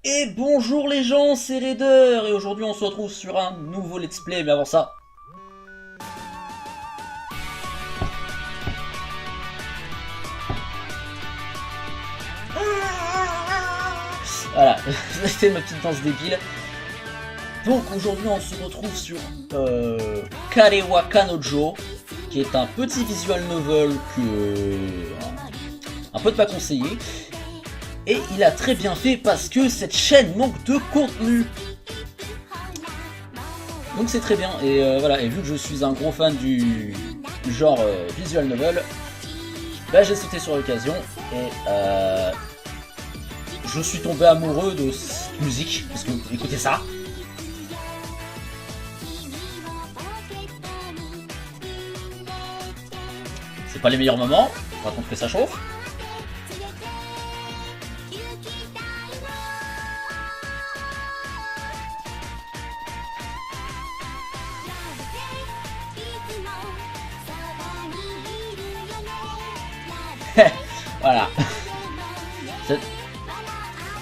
Et bonjour les gens, c'est Raider, et aujourd'hui on se retrouve sur un nouveau let's play, mais avant ça... Voilà, c'était ma petite danse débile. Donc aujourd'hui on se retrouve sur Karewa Kanojo, qui est un petit visual novel que... un peu de pas conseillé. Et il a très bien fait parce que cette chaîne manque de contenu. Donc c'est très bien, et voilà, et vu que je suis un gros fan du genre visual novel, bah j'ai sauté sur l'occasion, et je suis tombé amoureux de cette musique, parce que écoutez ça. C'est pas les meilleurs moments, par contre que ça chauffe. Voilà.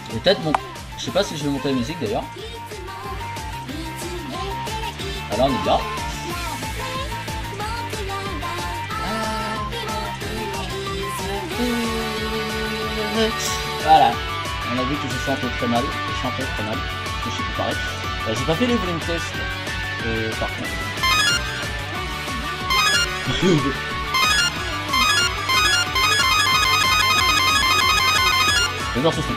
Peut-être bon. Je sais pas si je vais monter la musique d'ailleurs. Alors on est bien. Voilà. On a vu que je chantais très mal. Je chantais très mal. Parce que je sais plus pareil. J'ai pas fait les volume tests. Par contre. J'adore ce son.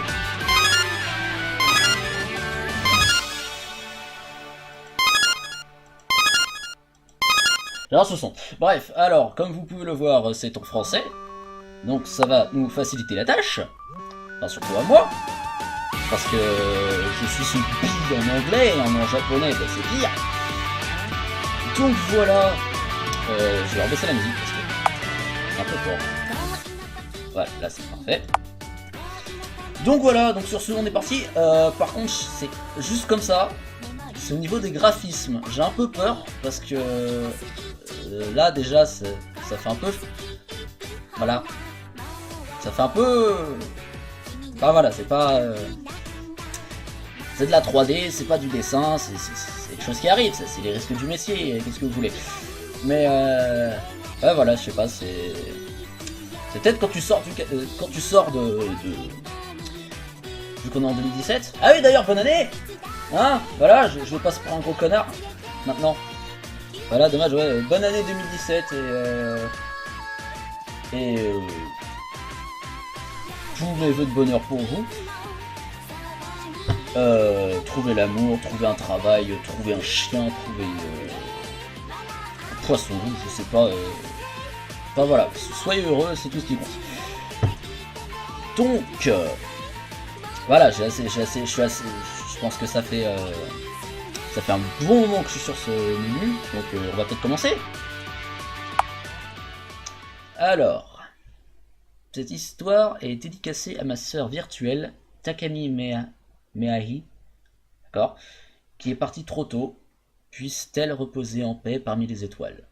J'adore ce son. Bref, alors, comme vous pouvez le voir, c'est en français. Donc ça va nous faciliter la tâche. Enfin, surtout à moi. Parce que je suis une bille en anglais et en japonais, bah, c'est pire. Donc voilà. Je vais rebaisser la musique parce que c'est un peu fort. Voilà, là c'est parfait. Donc voilà, donc sur ce on est parti. Par contre c'est juste comme ça. C'est au niveau des graphismes. J'ai un peu peur parce que là déjà ça fait un peu... Voilà. Ça fait un peu... Enfin voilà, c'est pas... c'est de la 3D, c'est pas du dessin, c'est des choses qui arrivent, c'est les risques du métier, qu'est-ce que vous voulez. Mais ouais, voilà, je sais pas, c'est peut-être quand tu sors vu qu'on est en 2017. Ah oui d'ailleurs, bonne année. Hein, voilà, je veux pas se prendre un gros connard maintenant. Voilà, dommage, ouais, bonne année 2017 et tous mes vœux de bonheur pour vous. Trouver l'amour, trouver un travail, trouver un chien, trouver un poisson rouge, je sais pas. Enfin voilà, soyez heureux, c'est tout ce qui compte. Donc, voilà, je pense que ça fait un bon moment que je suis sur ce menu, donc on va peut-être commencer. Alors, cette histoire est dédicacée à ma sœur virtuelle, Takami Meahi, d'accord, qui est partie trop tôt. Puisse-t-elle reposer en paix parmi les étoiles.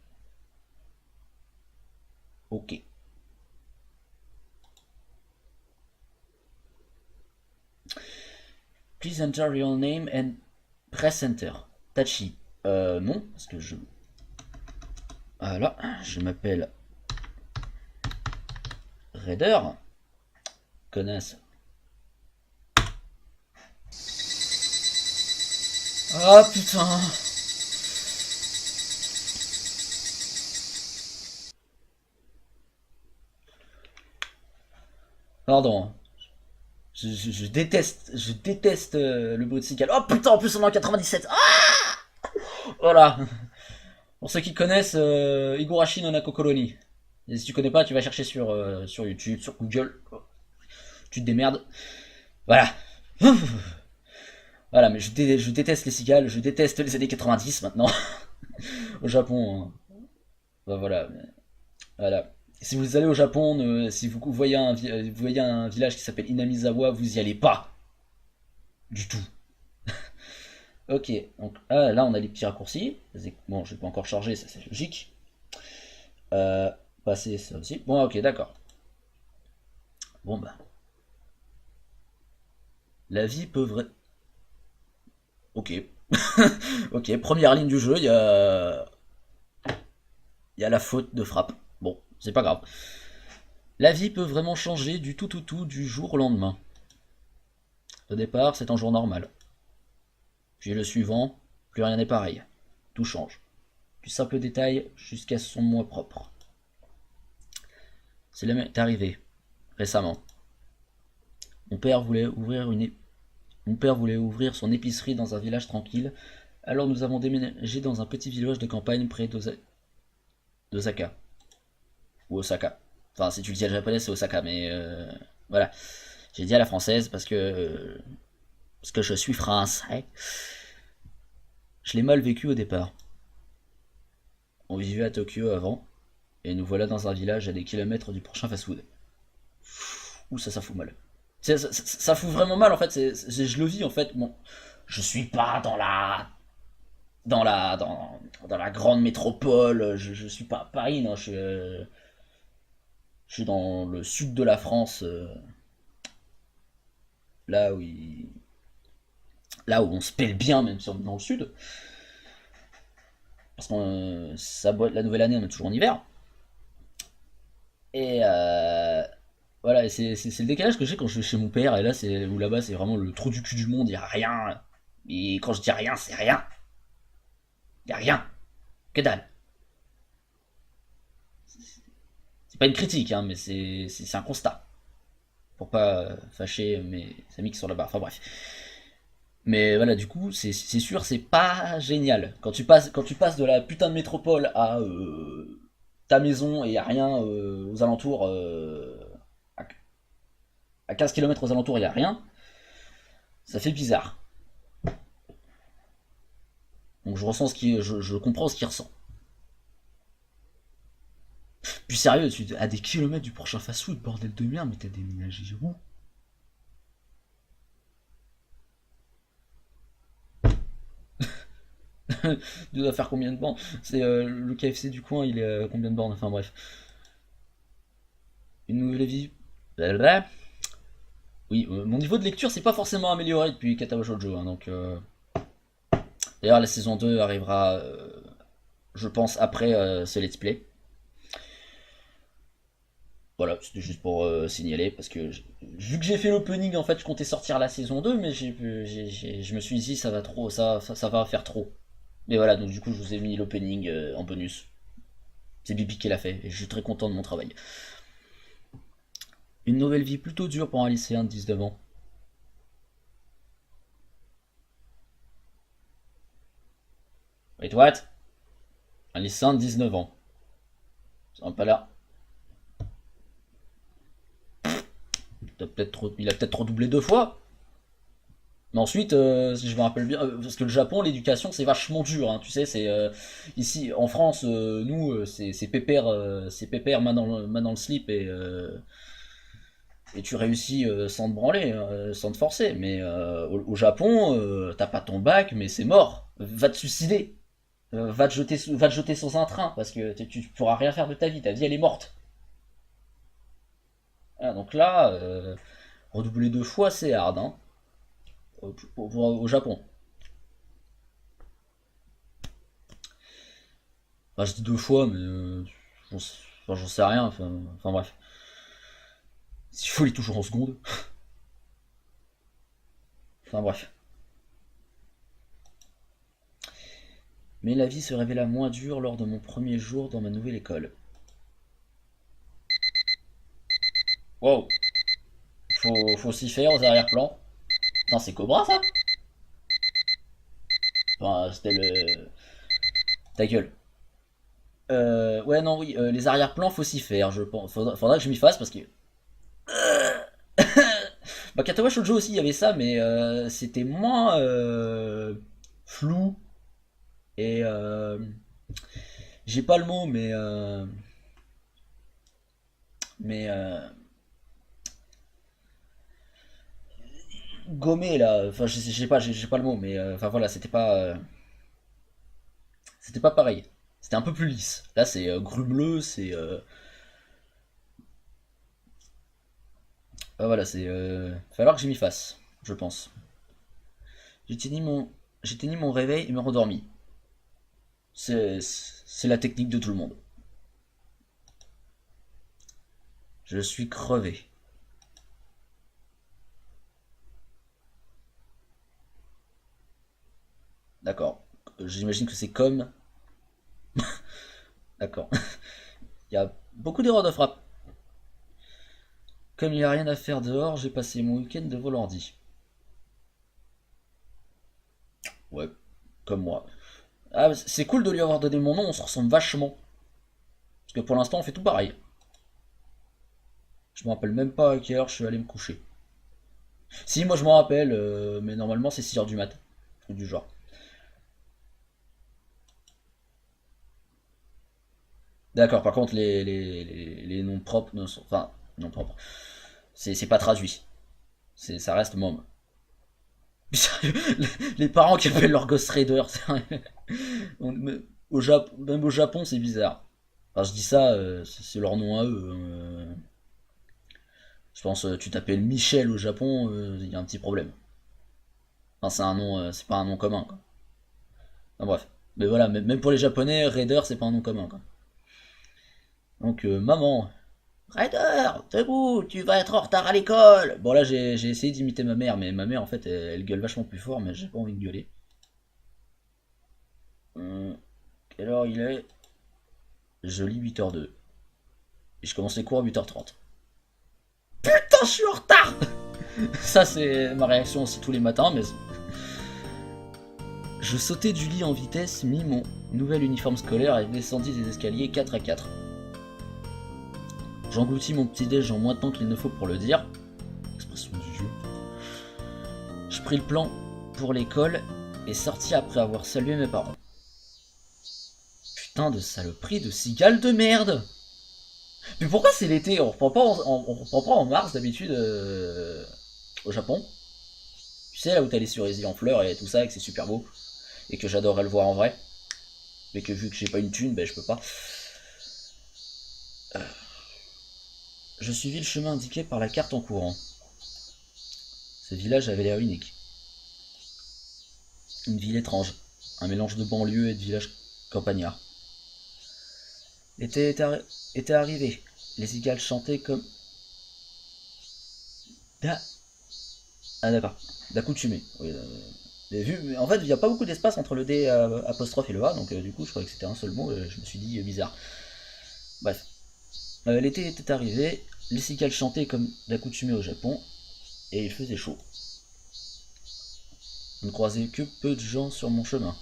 Ok. Please enter your name and press enter. Tachi. Non, parce que je... Voilà, je m'appelle Raider. Connasse. Ah putain. Pardon. Je déteste le bruit de cigale. Oh putain, en plus on est en 97. Ah, voilà. Pour ceux qui connaissent, Higurashi no Nakokoloni. Et si tu connais pas, tu vas chercher sur YouTube, sur Google. Tu te démerdes. Voilà. Voilà, mais je déteste les cigales, je déteste les années 90 maintenant. Au Japon. Hein. Bah, voilà. Voilà. Si vous allez au Japon, si vous voyez un village qui s'appelle Inamizawa, vous y allez pas. Du tout. Ok, donc là on a les petits raccourcis. Bon, je vais pas encore charger, ça c'est logique. Passer ça aussi. Bon, ok, d'accord. Bon bah. La vie peut vrai... Ok. Ok, première ligne du jeu, il y a la faute de frappe. Bon, c'est pas grave. La vie peut vraiment changer du tout du jour au lendemain. Au départ, c'est un jour normal. Puis le suivant, plus rien n'est pareil. Tout change. Du simple détail jusqu'à son moi propre. C'est est arrivé, récemment. Mon père voulait ouvrir Mon père voulait ouvrir son épicerie dans un village tranquille, alors nous avons déménagé dans un petit village de campagne près d'Osaka. Ou Osaka. Enfin, si tu le dis à la japonaise, c'est Osaka, mais voilà. J'ai dit à la française parce que je suis français. Je l'ai mal vécu au départ. On vivait à Tokyo avant, et nous voilà dans un village à des kilomètres du prochain fast-food. Ouh, ça fout mal. Ça fout vraiment mal en fait. Je le vis en fait. Bon, je suis pas dans la grande métropole. Je suis pas à Paris, non. Je suis dans le sud de la France, là où là où on se pèle bien, même si on est dans le sud. Parce que la nouvelle année, on est toujours en hiver. Et voilà, c'est le décalage que j'ai quand je vais chez mon père. Et là, où là-bas, c'est vraiment le trou du cul du monde. Il y a rien. Et quand je dis rien, c'est rien. Il y a rien. Que dalle. C'est pas une critique, hein, mais c'est un constat. Pour pas fâcher mes amis qui sont là-bas. Enfin bref. Mais voilà, du coup, c'est sûr, c'est pas génial. Quand tu passes de la putain de métropole à ta maison et à rien aux alentours, à, 15 km aux alentours, il y a rien, ça fait bizarre. Donc je comprends ce qu'il ressent. Puis sérieux, à des kilomètres du prochain fast-food, bordel de merde, mais t'as déménagé où? Tu dois faire combien de bornes? C'est le KFC du coin, il est à combien de bornes? Enfin bref. Une nouvelle vie. Blablabla. Oui, mon niveau de lecture s'est pas forcément amélioré depuis Katawa Shoujo, hein, donc d'ailleurs la saison 2 arrivera, je pense, après ce let's play. Voilà, c'était juste pour signaler, parce que vu que j'ai fait l'opening, en fait, je comptais sortir la saison 2, mais je me suis dit, ça va trop, ça va faire trop. Mais voilà, donc du coup, je vous ai mis l'opening en bonus. C'est Bibi qui l'a fait, et je suis très content de mon travail. Une nouvelle vie plutôt dure pour un lycéen de 19 ans. Wait, what? Un lycéen de 19 ans. Ça va pas là. Il a peut-être redoublé 2 fois. Mais ensuite, si je me rappelle bien, parce que le Japon, l'éducation, c'est vachement dur, hein, tu sais, c'est ici en France, nous, c'est pépère main dans le slip et tu réussis sans te branler, sans te forcer. Mais au Japon, t'as pas ton bac, mais c'est mort. Va te suicider, va te jeter sans un train parce que tu pourras rien faire de ta vie. Ta vie elle est morte. Ah, donc là, redoubler 2 fois, c'est hard, hein, au Japon. Enfin, je dis 2 fois, mais j'en sais rien. Enfin, bref. S'il faut, il est toujours en seconde. Enfin bref. Mais la vie se révéla moins dure lors de mon premier jour dans ma nouvelle école. Wow, faut s'y faire aux arrière-plans. Putain, c'est Cobra ça? Enfin, c'était le. Ta gueule. Ouais, non, oui, les arrière-plans, faut s'y faire, je pense. Faudra que je m'y fasse parce que. Bah, Katawa Shoujo aussi, il y avait ça, mais c'était moins flou et. J'ai pas le mot, mais. Mais. Gommé là, enfin, je sais pas, j'ai pas le mot, mais. Enfin, voilà, c'était pas pareil. C'était un peu plus lisse. Là, c'est grumeleux, c'est. Ah, voilà, c'est. Falloir que je m'y fasse. je pense. J'éteignis mon réveil et me rendormis. C'est la technique de tout le monde. Je suis crevé. D'accord. J'imagine que c'est comme... D'accord. Il y a beaucoup d'erreurs de frappe. Comme il n'y a rien à faire dehors, j'ai passé mon week-end devant l'ordi. Ouais, comme moi. Ah, c'est cool de lui avoir donné mon nom, on se ressemble vachement. Parce que pour l'instant, on fait tout pareil. Je me rappelle même pas à quelle heure je suis allé me coucher. Si, moi je m'en rappelle, mais normalement c'est 6 heures du mat. Truc du genre. D'accord, par contre, les noms propres ne sont. Enfin, noms propres. C'est pas traduit. Ça reste môme. Les parents qui appellent leur gosse Raider, sérieux. Même au Japon, c'est bizarre. Enfin, je dis ça, c'est leur nom à eux. Je pense, tu t'appelles Michel au Japon, il y a un petit problème. Enfin, c'est un nom, c'est pas un nom commun, quoi. Enfin, bref. Mais voilà, même pour les Japonais, Raider, c'est pas un nom commun, quoi. Donc, maman, Raider, debout, tu vas être en retard à l'école. Bon, là, j'ai essayé d'imiter ma mère, mais ma mère, en fait, elle gueule vachement plus fort, mais j'ai pas envie de gueuler. Quelle heure il est? Je lis 8h02. Et je commence les cours à 8h30. Putain, je suis en retard. Ça, c'est ma réaction aussi tous les matins, mais... Je sautai du lit en vitesse, mis mon nouvel uniforme scolaire et descendis des escaliers 4 à 4. J'engloutis mon petit-déj en moins de temps qu'il ne faut pour le dire. Expression du jeu. Je pris le plan pour l'école et sortis après avoir salué mes parents. Putain de saloperie de cigale de merde! Mais pourquoi c'est l'été? On reprend pas on reprend pas en mars d'habitude au Japon. Tu sais, là où t'as les cerisiers en fleurs et tout ça, et que c'est super beau. Et que j'adorerais le voir en vrai. Mais que vu que j'ai pas une thune, ben je peux pas. Je suivis le chemin indiqué par la carte en courant. Ce village avait l'air unique. Une ville étrange. Un mélange de banlieue et de village campagnard. L'été était arrivé. Les cigales chantaient comme... Ah d'accord. D'accoutumé. Oui, mais en fait, il n'y a pas beaucoup d'espace entre le D apostrophe et le A, donc du coup, je croyais que c'était un seul mot, et je me suis dit bizarre. Bref. L'été était arrivé, les cigales chantaient comme d'accoutumé au Japon, et il faisait chaud. Je ne croisais que peu de gens sur mon chemin.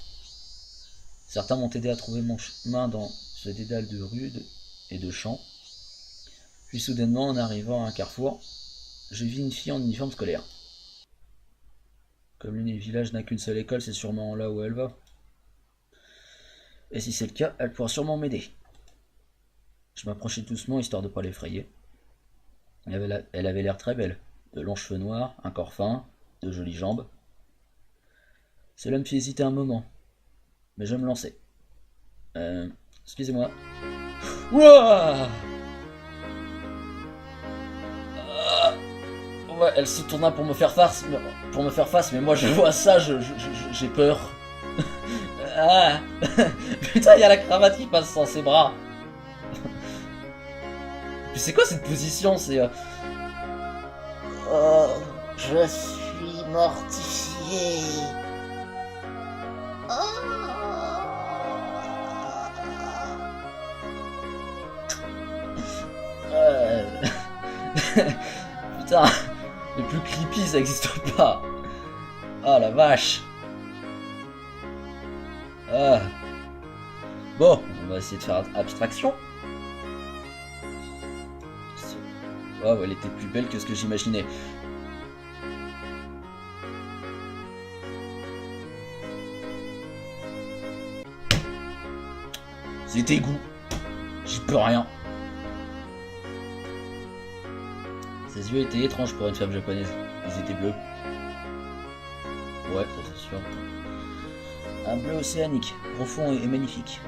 Certains m'ont aidé à trouver mon chemin dans ce dédale de rues et de champs. Puis soudainement, en arrivant à un carrefour, je vis une fille en uniforme scolaire. Comme le village n'a qu'une seule école, c'est sûrement là où elle va. Et si c'est le cas, elle pourra sûrement m'aider. Je m'approchais doucement, histoire de ne pas l'effrayer. Elle avait l'air très belle. De longs cheveux noirs, un corps fin, de jolies jambes. Cela me fit hésiter un moment. Mais je me lançais. Excusez-moi. Ouah! Ouais, elle se tourna pour me faire face, mais moi je vois ça, j'ai peur. Ah. Putain, il y a la cravate qui passe sans ses bras. Mais c'est quoi cette position? C'est... Oh, je suis mortifié. Putain, le plus creepy ça existe pas. Ah la vache. Ah. Bon, on va essayer de faire abstraction. Oh, elle était plus belle que ce que j'imaginais. C'était goût. J'y peux rien. Ses yeux étaient étranges pour une femme japonaise. Ils étaient bleus. Ouais, ça c'est sûr. Un bleu océanique, profond et magnifique.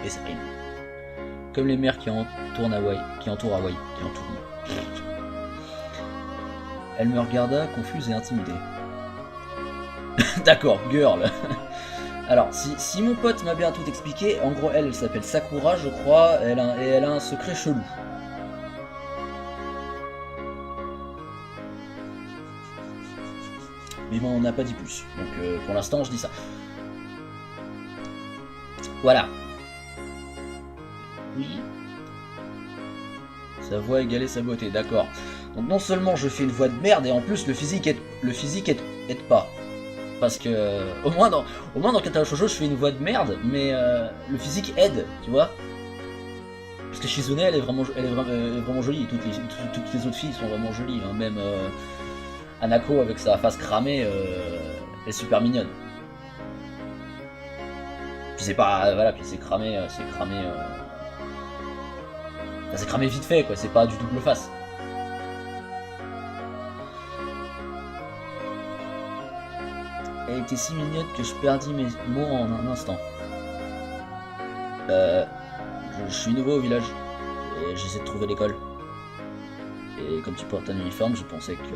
Et ça rime. Comme les mers qui entourent Hawaï. Elle me regarda, confuse et intimidée. D'accord, girl. Alors, si mon pote m'a bien tout expliqué, en gros, elle s'appelle Sakura, je crois, et elle a un secret chelou. Mais bon, on n'a pas dit plus. Donc, pour l'instant, je dis ça. Voilà. Oui. Sa voix égalait sa beauté, d'accord. Donc non seulement je fais une voix de merde, et en plus le physique aide pas. Parce que au moins dans Katao Shoujo je fais une voix de merde, mais le physique aide, tu vois. Parce que Shizune elle est vraiment jolie, toutes les autres filles sont vraiment jolies, hein. Même Hanako avec sa face cramée est super mignonne. Puis c'est pas voilà, puis c'est cramé c'est cramé vite fait quoi, c'est pas du double face. Elle était si mignonne que je perdis mes mots en un instant. Je suis nouveau au village et j'essaie de trouver l'école. Et comme tu portes un uniforme, je pensais que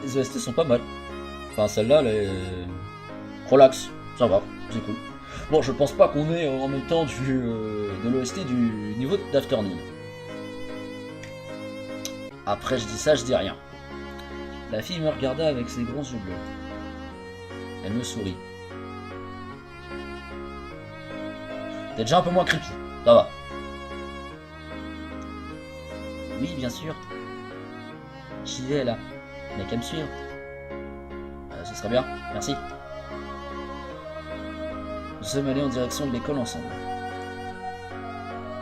les OST sont pas mal. Enfin celle-là, elle est relax, ça va, c'est cool. Bon, je pense pas qu'on ait en même temps de l'OST du niveau d'Afternoon. Après, je dis ça, je dis rien. La fille me regarda avec ses grands yeux bleus. Elle me sourit. T'es déjà un peu moins creepy, ça va. Oui, bien sûr. J'y vais là. Il n'y a qu'à me suivre. Ce serait bien, merci. Nous sommes allés en direction de l'école ensemble.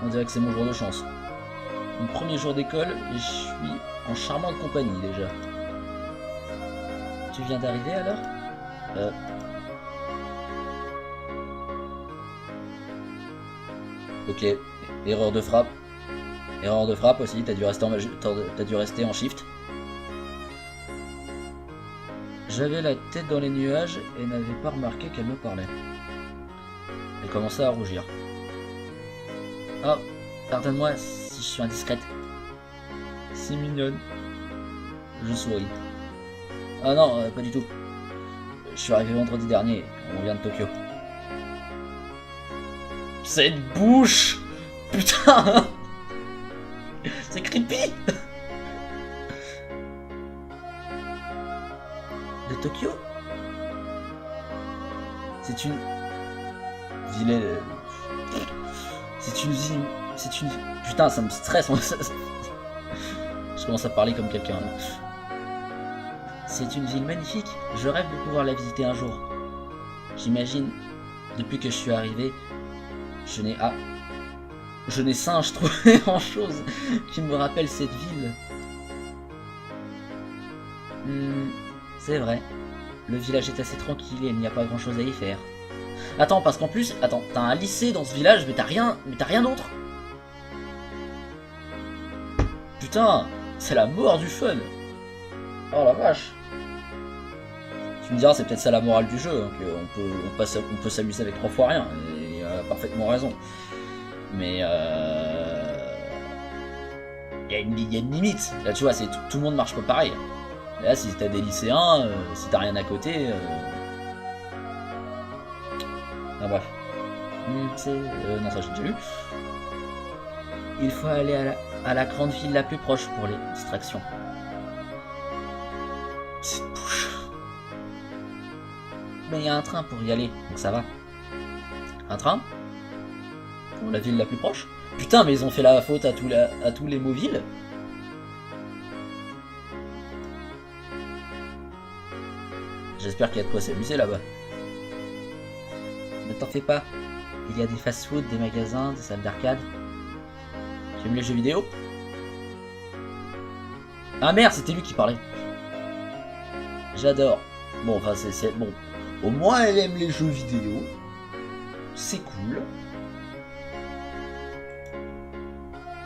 On dirait que c'est mon jour de chance. Mon premier jour d'école et je suis en charmante compagnie déjà. Tu viens d'arriver alors? Ok, erreur de frappe. Erreur de frappe aussi, t'as dû rester en shift. J'avais la tête dans les nuages et n'avais pas remarqué qu'elle me parlait. Elle commençait à rougir. Oh, pardonne-moi si je suis indiscrète. Si mignonne. Je souris. Ah non, pas du tout. Je suis arrivé vendredi dernier, on vient de Tokyo. Cette bouche! Putain! C'est creepy! De Tokyo? C'est une... ville... C'est une ville... C'est une... Putain, ça me stresse. Je commence à parler comme quelqu'un. C'est une ville magnifique. Je rêve de pouvoir la visiter un jour. J'imagine, depuis que je suis arrivé, je n'ai singe trouvé en chose qui me rappelle cette ville. C'est vrai. Le village est assez tranquille et il n'y a pas grand chose à y faire. Attends, parce qu'en plus, attends, t'as un lycée dans ce village, mais t'as rien d'autre. Putain, c'est la mort du fun. Oh la vache. Tu me diras, c'est peut-être ça la morale du jeu, hein, qu'on peut s'amuser avec 3 fois rien, et il a parfaitement raison. Mais il y a une limite. Là, tu vois, tout le monde marche pas pareil. Et là, si t'as des lycéens, si t'as rien à côté... Ah bref. Non, ça j'ai déjà lu. Il faut aller à la grande ville la plus proche pour les distractions. Cette bouche. Mais il y a un train pour y aller, donc ça va. Un train? Pour la ville la plus proche? Putain, mais ils ont fait la faute à tous les mots-villes. J'espère qu'il y a de quoi s'amuser là-bas. Ne t'en fais pas. Il y a des fast-food, des magasins, des salles d'arcade. Tu aimes les jeux vidéo? Ah merde, c'était lui qui parlait. J'adore. Bon, enfin, c'est bon. Au moins, elle aime les jeux vidéo. C'est cool.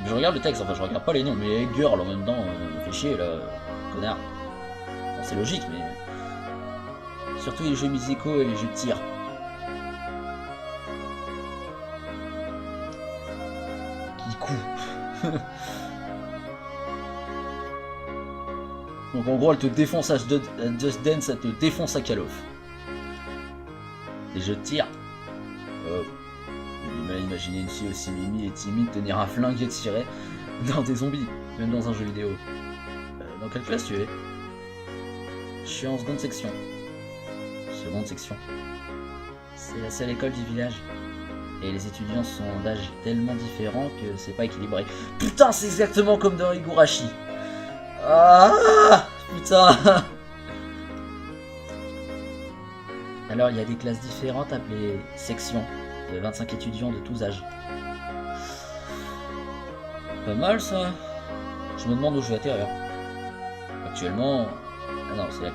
Je regarde le texte, enfin, je regarde pas les noms, mais girl en même temps, fait chier là, connard. Bon, c'est logique, mais. Surtout les jeux musicaux et les jeux de tir. Donc en gros, elle te défonce à Just Dance, elle te défonce à Call of. Et je tire. Oh. J'ai du mal à imaginer une fille aussi mimi et timide tenir un flingue et tirer dans des zombies, même dans un jeu vidéo. Dans quelle classe tu es? Je suis en seconde section. Seconde section. C'est la seule école du village. Et les étudiants sont d'âge tellement différents que c'est pas équilibré. Putain, c'est exactement comme dans Higurashi. Ah, putain. Alors, il y a des classes différentes appelées sections, de 25 étudiants de tous âges. Pas mal ça. Je me demande où je vais atterrir. Actuellement... Ah non, c'est là.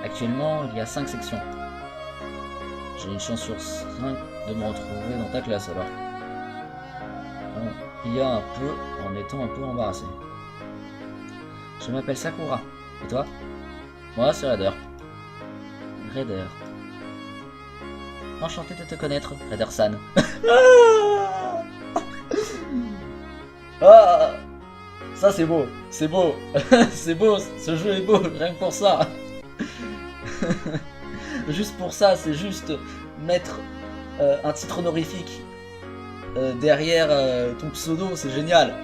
Actuellement, il y a 5 sections. J'ai une chance sur 5 de me retrouver dans ta classe alors. Bon, il y a un peu en étant un peu embarrassé. Je m'appelle Sakura. Et toi? Moi, c'est Raider. Raider. Enchanté de te connaître, Raider-san. Ah, ça c'est beau, c'est beau, c'est beau, ce jeu est beau, rien que pour ça. Juste pour ça, c'est juste mettre un titre honorifique derrière ton pseudo, c'est génial.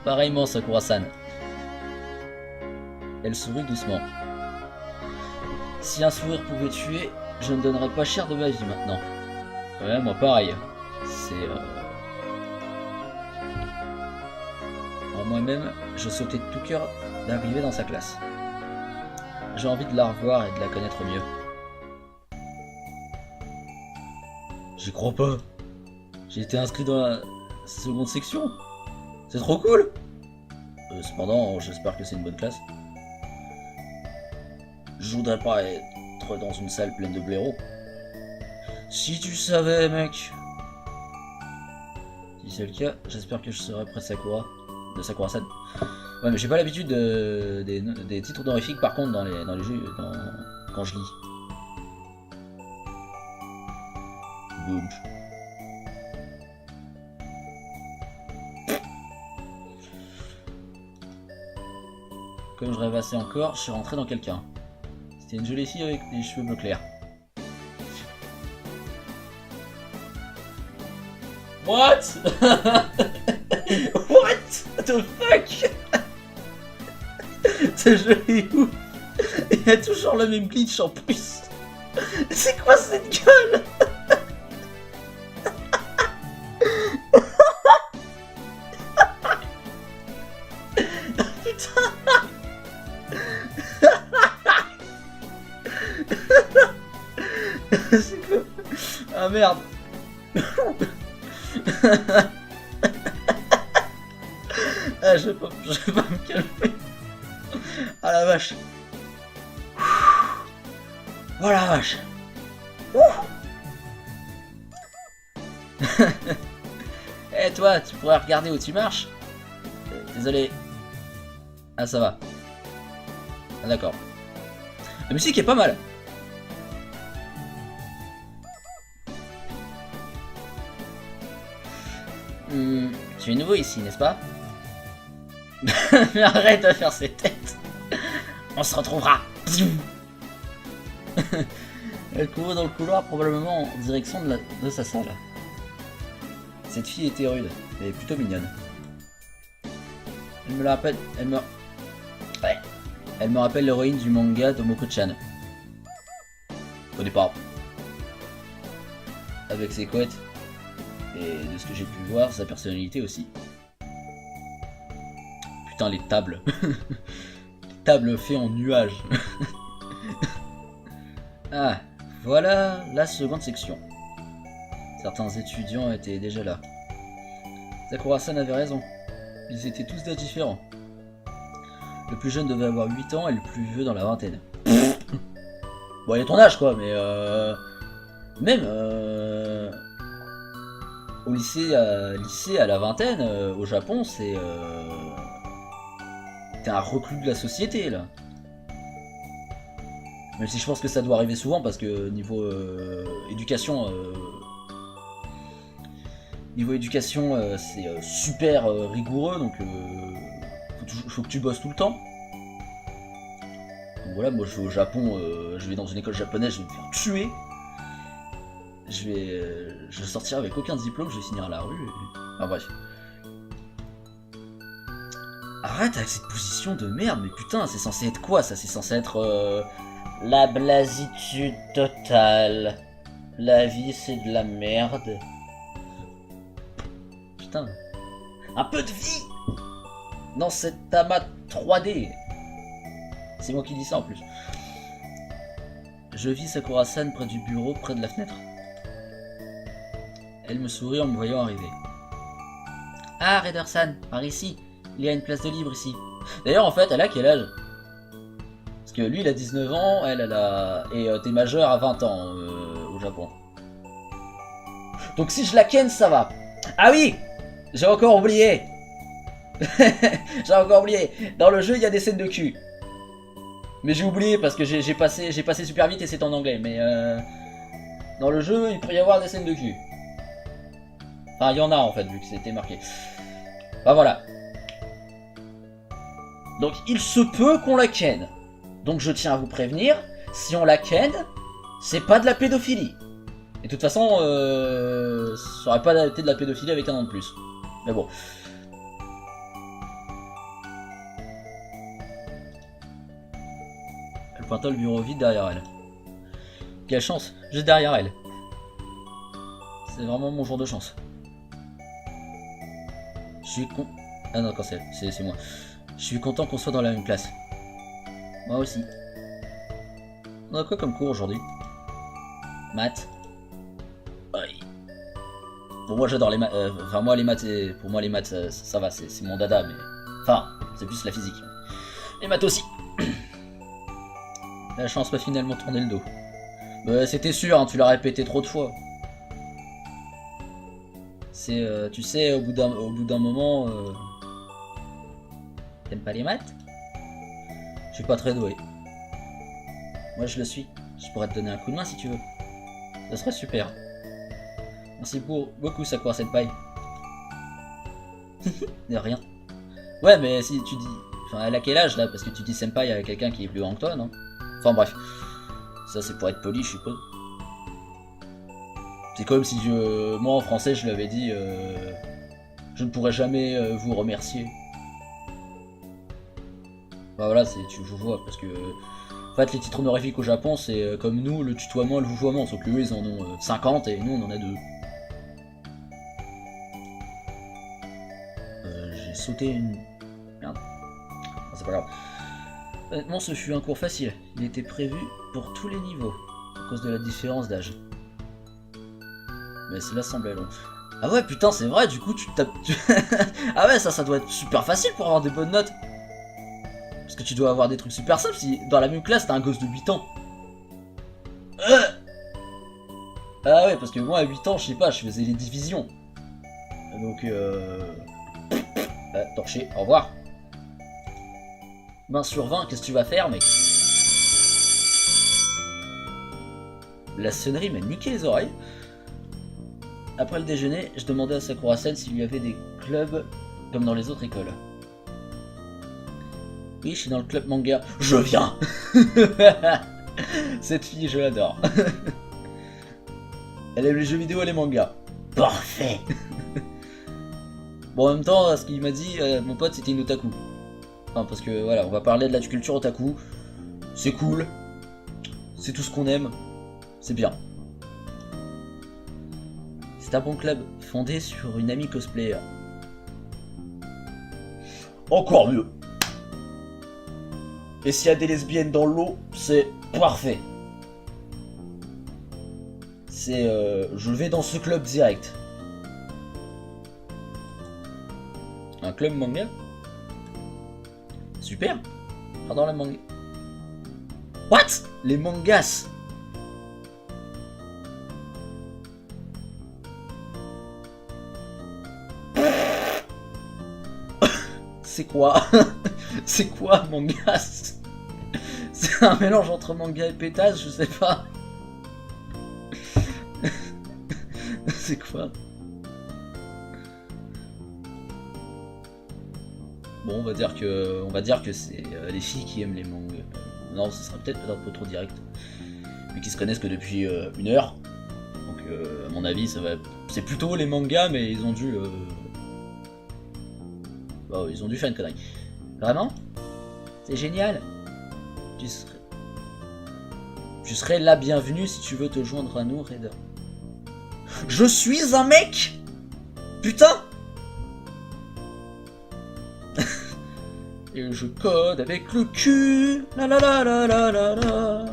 Pareillement, Sakura-san. Elle sourit doucement. Si un sourire pouvait tuer, je ne donnerais pas cher de ma vie maintenant. Ouais, moi pareil. C'est... Moi-même, je souhaitais de tout cœur d'arriver dans sa classe. J'ai envie de la revoir et de la connaître mieux. J'y crois pas. J'ai été inscrit dans la seconde section. C'est trop cool. Cependant, j'espère que c'est une bonne classe. Je voudrais pas être dans une salle pleine de blaireaux. Si tu savais, mec. Si c'est le cas, j'espère que je serai près de Sakura. De Sakura-san. Ouais, mais j'ai pas l'habitude des titres honorifiques par contre dans les jeux quand je lis. Boom. Comme je rêvassais encore, je suis rentré dans quelqu'un. C'était une jolie fille avec des cheveux bleu clair. What? What the fuck? Ce jeu est ouf. Il y a toujours le même glitch en plus. C'est quoi cette gueule? Putain. C'est quoi? Ah merde. Ah, je vais pas me calmer. Ah la vache. Oh la vache. Eh toi, tu pourrais regarder où tu marches? Désolé. Ah ça va. Ah, d'accord. La musique est pas mal. Tu es nouveau ici, n'est-ce pas? Mais arrête de faire ces têtes. On se retrouvera. Elle courait dans le couloir, probablement en direction de sa salle. Cette fille était rude, mais plutôt mignonne. Elle me rappelle l'héroïne du manga Tomoko-chan. Au départ. Avec ses couettes. Et de ce que j'ai pu voir, sa personnalité aussi. Putain, les tables. Les tables faites en nuages. Ah, voilà la seconde section. Certains étudiants étaient déjà là. Sakura-san avait raison. Ils étaient tous d'âge différents. Le plus jeune devait avoir 8 ans et le plus vieux dans la vingtaine. Bon, il est ton âge quoi, mais même au lycée à la vingtaine, au Japon, c'est t'es un reclus de la société là. Même si je pense que ça doit arriver souvent parce que niveau éducation Niveau éducation, c'est super rigoureux, donc faut que tu bosses tout le temps. Donc voilà, moi je vais au Japon, je vais dans une école japonaise, je vais me faire tuer. Je vais sortir avec aucun diplôme, je vais finir à la rue. Enfin bref. Arrête avec cette position de merde, mais putain, c'est censé être quoi ça? C'est censé être La blasitude totale. La vie, c'est de la merde. Putain. Un peu de vie dans cet amas 3D. C'est moi qui dis ça en plus. Je vis Sakura-san près du bureau, près de la fenêtre. Elle me sourit en me voyant arriver. Ah, Raider-san, par ici. Il y a une place de libre ici. D'ailleurs, en fait, elle a quel âge? Parce que lui, il a 19 ans, elle a... Et t'es majeur à 20 ans au Japon. Donc si je la ken, ça va. Ah oui, j'ai encore oublié. J'ai encore oublié. Dans le jeu, il y a des scènes de cul. Mais j'ai oublié parce que j'ai passé super vite et c'est en anglais. Mais dans le jeu, il pourrait y avoir des scènes de cul. Enfin, il y en a en fait, vu que c'était marqué. Bah voilà. Donc il se peut qu'on la ken. Donc je tiens à vous prévenir, si on la ken, c'est pas de la pédophilie. Et de toute façon, ça aurait pas été de la pédophilie avec un an de plus. Mais bon. Elle pointa le bureau vide derrière elle. Quelle chance, juste derrière elle. C'est vraiment mon jour de chance. Je suis con... Ah non, quand c'est moi. Je suis content qu'on soit dans la même classe. Moi aussi. On a quoi comme cours aujourd'hui? Maths. Oui. Pour moi j'adore les maths. Enfin moi les maths, pour moi les maths ça va, c'est mon dada, mais... Enfin, c'est plus la physique. Les maths aussi. La chance m'a finalement tourné le dos. Bah, c'était sûr, hein, tu l'as répété trop de fois. C'est, tu sais, au bout d'un moment... T'aimes pas les maths? Je suis pas très doué. Moi je le suis. Je pourrais te donner un coup de main si tu veux. Ça serait super. Merci beaucoup Sakura Senpai. De rien. Ouais mais si tu dis... Enfin elle a quel âge là? Parce que tu dis Senpai avec quelqu'un qui est plus grand que toi, non? Enfin bref. Ça c'est pour être poli je suppose. C'est comme si moi en français je lui avais dit je ne pourrais jamais vous remercier. Bah voilà, tu vois, parce que en fait les titres honorifiques au Japon c'est comme nous, le tutoiement et le vouvoiement, sauf que eux ils en ont 50 et nous on en a 2. J'ai sauté une... Merde. Ah, c'est pas grave. Honnêtement ce fut un cours facile, il était prévu pour tous les niveaux, à cause de la différence d'âge. Mais cela semblait long. Ah ouais putain c'est vrai, du coup tu tapes... Ah ouais ça doit être super facile pour avoir des bonnes notes. Parce que tu dois avoir des trucs super simples si dans la même classe t'as un gosse de 8 ans. Ah ouais, parce que moi à 8 ans, je sais pas, je faisais les divisions. Donc torché, au revoir. 20 sur 20, qu'est-ce que tu vas faire mec? La sonnerie m'a niqué les oreilles. Après le déjeuner, je demandais à Sakura-sen s'il y avait des clubs comme dans les autres écoles. Oui, je suis dans le club manga. Je viens. Cette fille, je l'adore. Elle aime les jeux vidéo et les mangas. Parfait. Bon, en même temps, ce qu'il m'a dit, mon pote, c'était une otaku. Enfin, parce que voilà, on va parler de la culture otaku. C'est cool. C'est tout ce qu'on aime. C'est bien. C'est un bon club, fondé sur une amie cosplayer. Encore mieux. Et s'il y a des lesbiennes dans l'eau, c'est parfait. C'est... je vais dans ce club direct. Un club manga? Super. J'adore la manga. What? Les mangas? C'est quoi? C'est quoi mangas? C'est un mélange entre manga et pétasse, je sais pas. C'est quoi? Bon, on va dire que c'est les filles qui aiment les mangas. Non, ce sera peut-être un peu trop direct. Mais qui se connaissent que depuis 1 heure. Donc, à mon avis, ça va. C'est plutôt les mangas, mais ils ont dû. Oh, ils ont dû faire une connerie. Vraiment? C'est génial. Tu serais la bienvenue si tu veux te joindre à nous, Raider. Je suis un mec! Putain! Et je code avec le cul. La la la la la la la.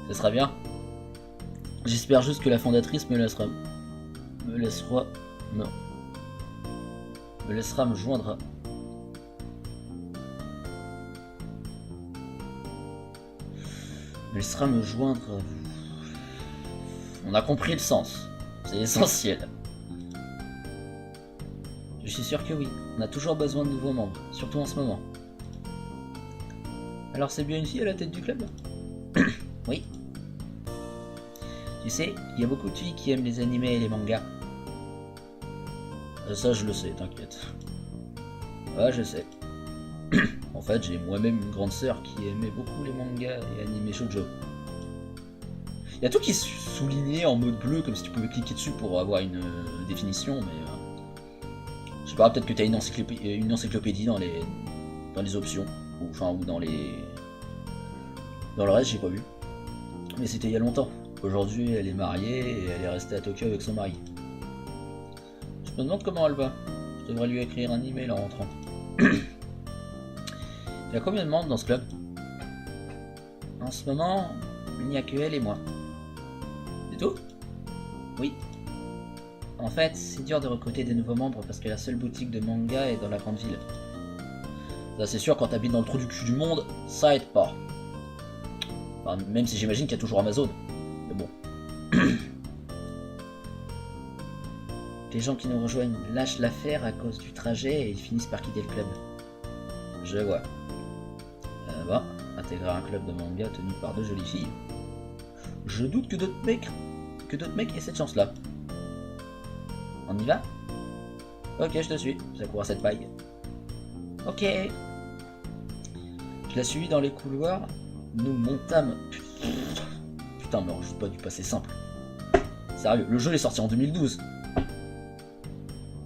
Ça sera bien. J'espère juste que la fondatrice me laissera me joindre. Me laissera me joindre à vous. On a compris le sens. C'est essentiel. Je suis sûr que oui. On a toujours besoin de nouveaux membres, surtout en ce moment. Alors c'est bien une fille à la tête du club? Oui. Tu sais, il y a beaucoup de filles qui aiment les animés et les mangas. Ça je le sais, t'inquiète. Ouais, je sais. En fait, j'ai moi-même une grande sœur qui aimait beaucoup les mangas et animés shoujo. Il y a tout qui est souligné en mode bleu, comme si tu pouvais cliquer dessus pour avoir une définition, mais... je sais pas, peut-être que t'as une encyclopédie dans les options, ou dans les... Dans le reste, j'ai pas vu. Mais c'était il y a longtemps. Aujourd'hui, elle est mariée et elle est restée à Tokyo avec son mari. Je me demande comment elle va. Je devrais lui écrire un email en rentrant. Il y a combien de membres dans ce club? En ce moment, il n'y a que elle et moi. C'est tout? Oui. En fait, c'est dur de recruter des nouveaux membres parce que la seule boutique de manga est dans la grande ville. Ça c'est sûr, quand t'habites dans le trou du cul du monde, ça aide pas. Enfin, même si j'imagine qu'il y a toujours Amazon. Mais bon. Les gens qui nous rejoignent lâchent l'affaire à cause du trajet et ils finissent par quitter le club. Je vois. Bon, intégrer un club de manga tenu par 2 jolies filles. Je doute que d'autres mecs aient cette chance-là. On y va? Ok, je te suis. Ça court à cette paille. Ok. Je la suis dans les couloirs. Nous montâmes. Putain, mais on joue pas du passé simple. Sérieux, le jeu est sorti en 2012.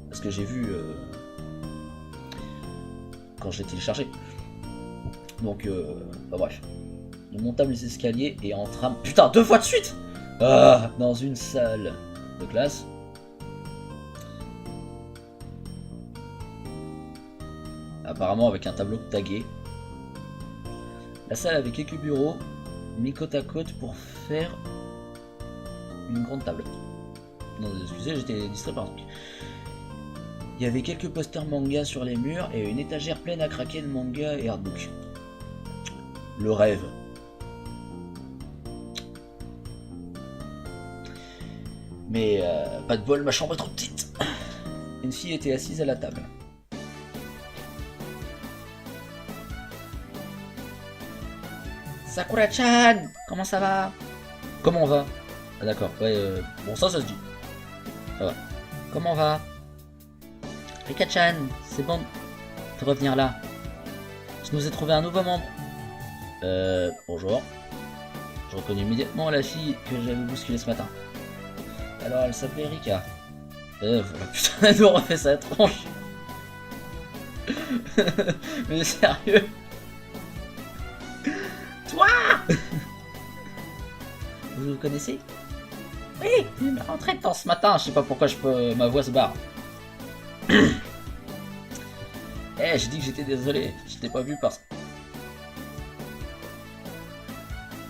Parce que j'ai vu quand j'ai téléchargé. Donc, bah bref. Nous montâmes les escaliers et entrâmes. Putain, 2 fois de suite! Ah, dans une salle de classe. Apparemment avec un tableau tagué. La salle avait quelques bureaux mis côte à côte pour faire une grande table. Non, excusez, j'étais distrait par un truc. Il y avait quelques posters manga sur les murs et une étagère pleine à craquer de manga et artbooks. Le rêve. Mais pas de bol, ma chambre est trop petite. Une fille était assise à la table. Sakura-chan, comment ça va? Comment on va? Ah d'accord, ouais, bon ça se dit. Ça va. Comment va? Rika-chan, c'est bon de revenir là. Je nous ai trouvé un nouveau membre. Bonjour. Je reconnais immédiatement la fille que j'avais bousculée ce matin. Alors elle s'appelait Rika. Voilà, putain, elle nous refait sa tronche. Mais sérieux? Toi! Vous connaissez? Oui, il m'a rentré dedans ce matin, je sais pas pourquoi ma voix se barre. J'ai dit que j'étais désolé, je t'ai pas vu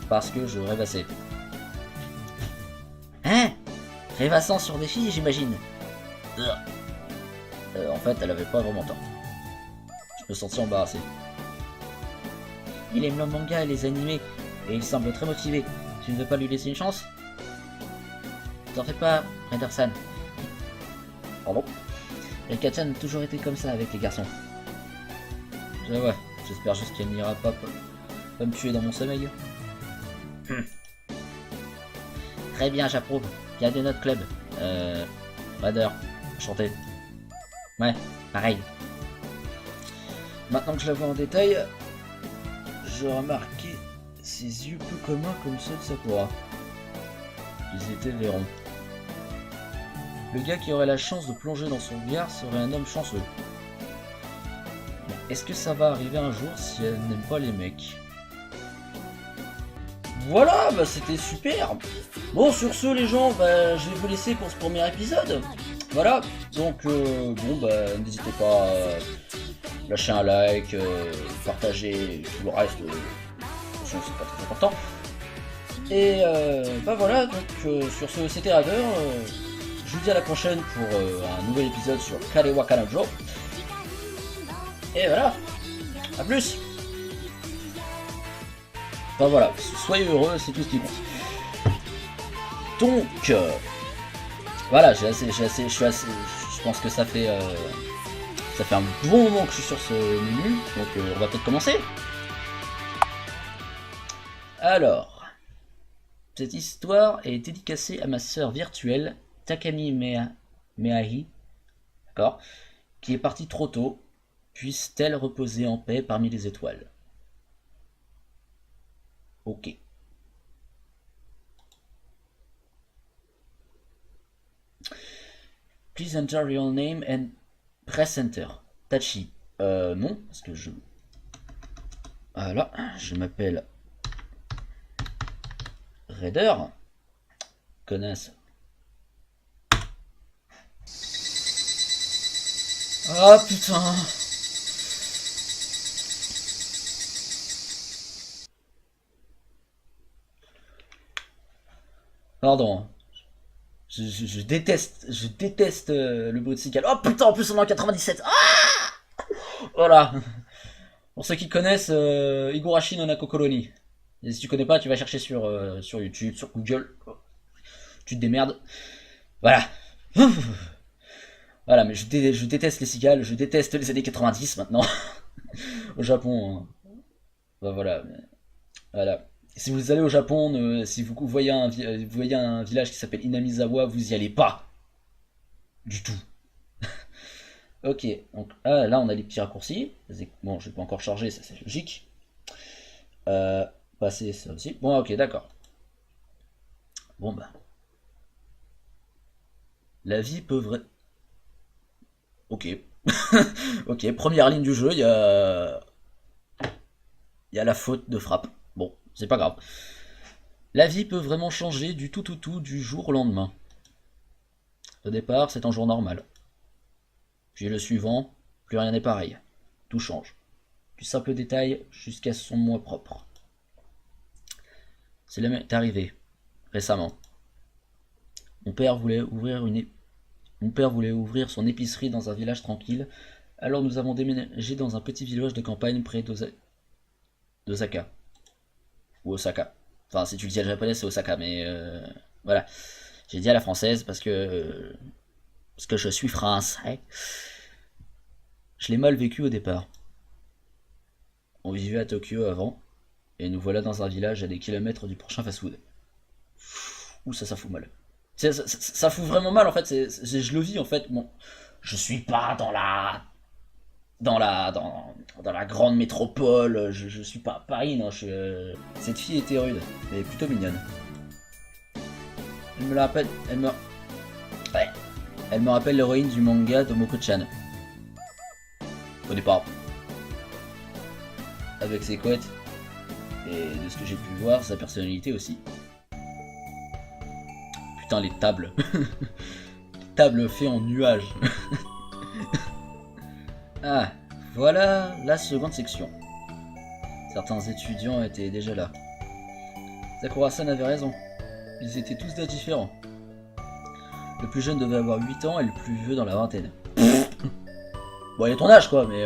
parce que je rêvassais. Hein? Rêvassant sur des filles, j'imagine. En fait, elle avait pas vraiment tort. Je me sentais embarrassé. Il aime le manga et les animés, et il semble très motivé. Tu ne veux pas lui laisser une chance? T'en fais pas, Henderson. Pardon? Rika-chan a toujours été comme ça avec les garçons. Ouais, j'espère juste qu'elle n'ira pas me tuer dans mon sommeil. Très bien, j'approuve. Bienvenue à notre club. Raider, enchanté. Ouais, pareil. Maintenant que je la vois en détail, je remarquais ses yeux peu communs comme ceux de Sakura. Ils étaient verrons. Le gars qui aurait la chance de plonger dans son regard serait un homme chanceux. Mais est-ce que ça va arriver un jour si elle n'aime pas les mecs? Voilà, bah c'était super. Bon, sur ce les gens, bah, je vais vous laisser pour ce premier épisode. Voilà, donc bon bah n'hésitez pas à lâcher un like, partager tout le reste, c'est pas très important. Et bah voilà, donc sur ce c'était Rader, je vous dis à la prochaine pour un nouvel épisode sur Karewa Kanojo. Et voilà, à plus. Enfin voilà, soyez heureux, c'est tout ce qui compte. Donc, voilà, je pense que ça fait un bon moment que je suis sur ce menu, donc on va peut-être commencer. Alors, cette histoire est dédicacée à ma sœur virtuelle, Takami Meahi, d'accord, qui est partie trop tôt, puisse-t-elle reposer en paix parmi les étoiles. Ok. Please enter your name and press enter. Tachi. Non, parce que je... Voilà, je m'appelle... Raider. Connasse. Ah putain. Pardon. Je déteste le bruit de cigale. Oh putain, en plus on est en 97. Ah, voilà. Pour ceux qui connaissent Higurashi no Nakokoloni. Et si tu connais pas, tu vas chercher sur YouTube, sur Google. Tu te démerdes. Voilà. Voilà, mais je déteste les cigales, je déteste les années 90 maintenant. Au Japon. Bah voilà. Voilà. Si vous allez au Japon, si vous voyez un village qui s'appelle Inamizawa, vous y allez pas. Du tout. Ok, donc là on a les petits raccourcis. Bon, je vais pas encore charger, ça c'est logique. Passer ça aussi. Bon, ok, d'accord. Bon bah. La vie peut vrai. Ok. Ok, première ligne du jeu, il y a la faute de frappe. Bon, c'est pas grave. La vie peut vraiment changer du tout du jour au lendemain. Au départ, c'est un jour normal. Puis le suivant, plus rien n'est pareil. Tout change. Du simple détail jusqu'à son moi propre. C'est arrivé, récemment. Mon père voulait ouvrir son épicerie dans un village tranquille, alors nous avons déménagé dans un petit village de campagne près d'Osaka. Ou Osaka. Enfin, si tu le dis à la japonaise, c'est Osaka, mais voilà. J'ai dit à la française parce que je suis français. Je l'ai mal vécu au départ. On vivait à Tokyo avant, et nous voilà dans un village à des kilomètres du prochain fast-food. Ouh, ça fout mal. Ça fout vraiment mal en fait. Je le vis en fait. Bon, je suis pas dans la grande métropole. Je suis pas à Paris, non. Cette fille était rude, mais plutôt mignonne. Elle me rappelle l'héroïne du manga Tomoko-chan. Au départ. Avec ses couettes. Et de ce que j'ai pu voir, sa personnalité aussi. Putain, les tables. Les tables faites en nuages. Ah, voilà la seconde section. Certains étudiants étaient déjà là. Sakura-san avait raison. Ils étaient tous d'âge différents. Le plus jeune devait avoir 8 ans et le plus vieux dans la vingtaine. Bon, il est ton âge quoi, mais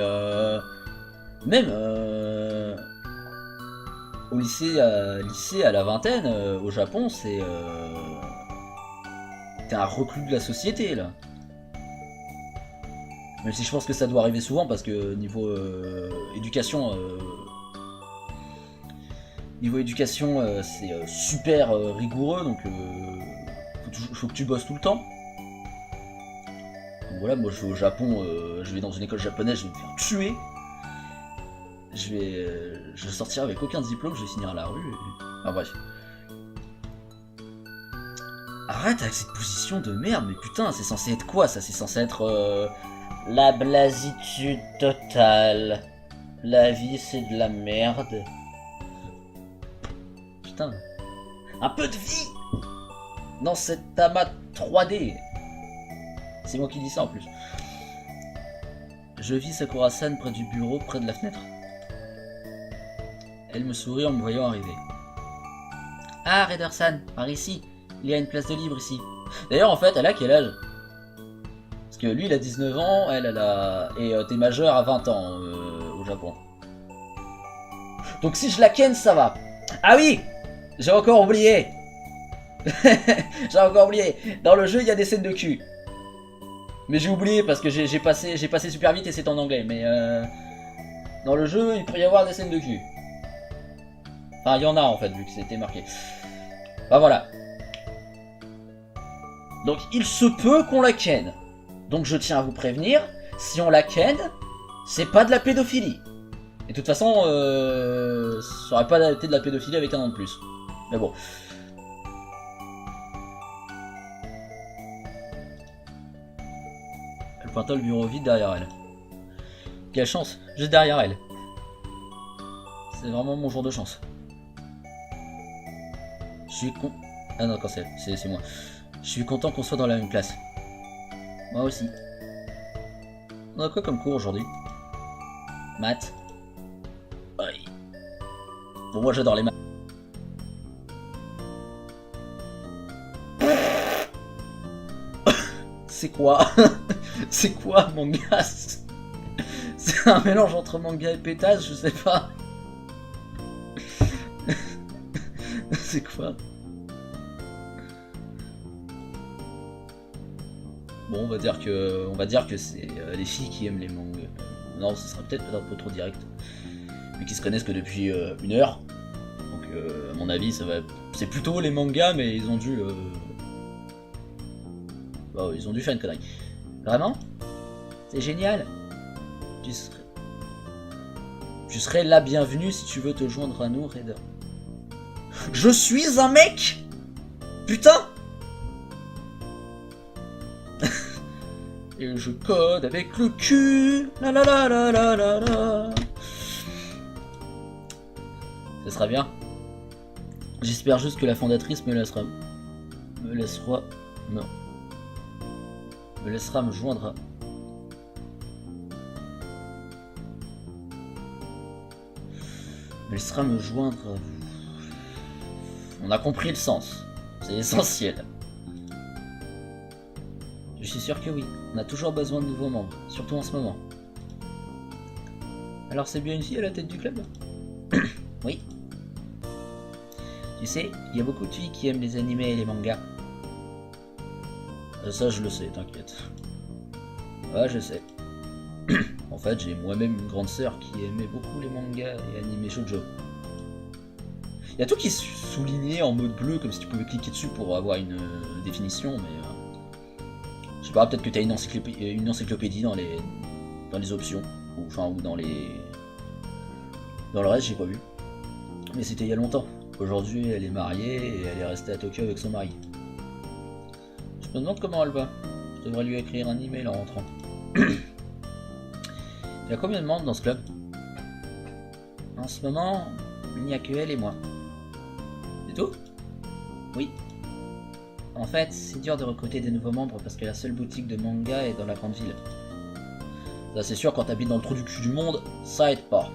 même au lycée à la vingtaine, au Japon, c'est t'es un reclus de la société là. Même si je pense que ça doit arriver souvent parce que niveau éducation, c'est super rigoureux, donc faut que tu bosses tout le temps. Donc voilà, moi je vais au Japon, je vais dans une école japonaise, je vais me faire tuer. Je vais sortir avec aucun diplôme, je vais finir à la rue. Enfin bref. Arrête avec cette position de merde, mais putain, c'est censé être quoi ça? C'est censé être... La blasitude totale. La vie, c'est de la merde. Putain. Un peu de vie dans cet amas 3D. C'est moi qui dis ça en plus. Je vis Sakura-san près du bureau, près de la fenêtre. Elle me sourit en me voyant arriver. Ah, Raider-san, par ici. Il y a une place de libre ici. D'ailleurs, en fait, elle a quel âge? Parce que lui, il a 19 ans, elle a... Et t'es majeur à 20 ans au Japon. Donc si je la ken, ça va. Ah oui, j'ai encore oublié. J'ai encore oublié. Dans le jeu, il y a des scènes de cul. Mais j'ai oublié parce que j'ai passé super vite et c'est en anglais. Mais dans le jeu, il pourrait y avoir des scènes de cul. Enfin, il y en a en fait, vu que c'était marqué. Bah voilà. Donc il se peut qu'on la ken. Donc je tiens à vous prévenir, si on la ken, c'est pas de la pédophilie. Et de toute façon, ça aurait pas été de la pédophilie avec un an de plus. Mais bon. Elle pointa le bureau vide derrière elle. Quelle chance, juste derrière elle. C'est vraiment mon jour de chance. Je suis con... Ah non, quand c'est moi. Je suis content qu'on soit dans la même classe. Moi aussi. On a quoi comme cours aujourd'hui? Maths. Oui. Bon, moi j'adore les maths. C'est quoi? C'est quoi manga? C'est un mélange entre manga et pétasse, je sais pas. C'est quoi? Bon, on va dire que c'est les filles qui aiment les mangas. Non, ce sera peut-être un peu trop direct. Mais qui se connaissent que depuis 1 heure. Donc, à mon avis, ça va. C'est plutôt les mangas, mais ils ont dû. Oh, ils ont dû faire une connerie. Vraiment? C'est génial. Tu serais la bienvenue si tu veux te joindre à nous, Raider. Je suis un mec! Putain! Et je code avec le cul. La la la la la la la. Ça sera bien. J'espère juste que la fondatrice me laissera me joindre à... Me laissera me joindre à vous. On a compris le sens. C'est essentiel. Je suis sûr que oui. On a toujours besoin de nouveaux membres, surtout en ce moment. Alors c'est bien une fille à la tête du club? Oui. Tu sais, il y a beaucoup de filles qui aiment les animés et les mangas. Ça je le sais, t'inquiète. Ouais, je sais. En fait, j'ai moi-même une grande sœur qui aimait beaucoup les mangas et animés shoujo. Il y a tout qui est souligné en mode bleu, comme si tu pouvais cliquer dessus pour avoir une définition, mais... je sais pas, peut-être que t'as une encyclopédie dans les options, ou dans les... Dans le reste, j'ai pas vu. Mais c'était il y a longtemps. Aujourd'hui, elle est mariée et elle est restée à Tokyo avec son mari. Je me demande comment elle va. Je devrais lui écrire un email en rentrant. Il y a combien de membres dans ce club? En ce moment, il n'y a que elle et moi. C'est tout? Oui. En fait, c'est dur de recruter des nouveaux membres parce que la seule boutique de manga est dans la grande ville. Ça c'est sûr, quand t'habites dans le trou du cul du monde, ça aide pas.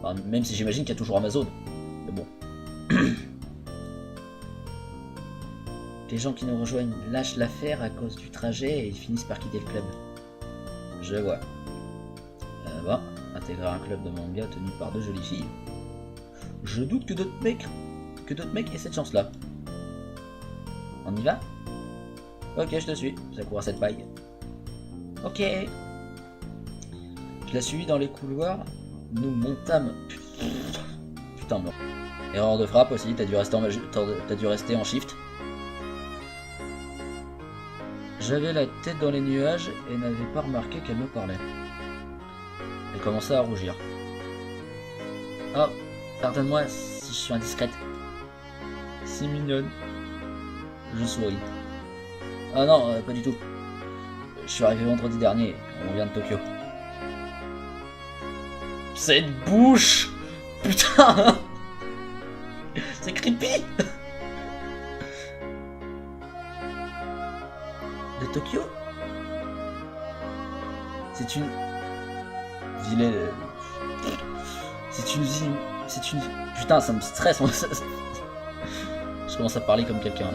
Enfin, même si j'imagine qu'il y a toujours Amazon. Mais bon. Les gens qui nous rejoignent lâchent l'affaire à cause du trajet et ils finissent par quitter le club. Je vois. Bon, intégrer un club de manga tenu par 2 jolies filles. Je doute que d'autres mecs aient cette chance-là. On y va? Ok, je te suis. Ça court à cette paille. Ok. Je la suivis dans les couloirs. Nous montâmes. Putain, mort. Erreur de frappe aussi. T'as dû rester en shift. J'avais la tête dans les nuages et n'avais pas remarqué qu'elle me parlait. Elle commençait à rougir. Oh, pardonne-moi si je suis indiscrète. Si mignonne. Je souris. Ah non, pas du tout. Je suis arrivé vendredi dernier, on vient de Tokyo. Cette bouche! Putain! C'est creepy! De Tokyo? C'est une... ville... C'est une ville... C'est une... Putain, ça me stresse. Je commence à parler comme quelqu'un.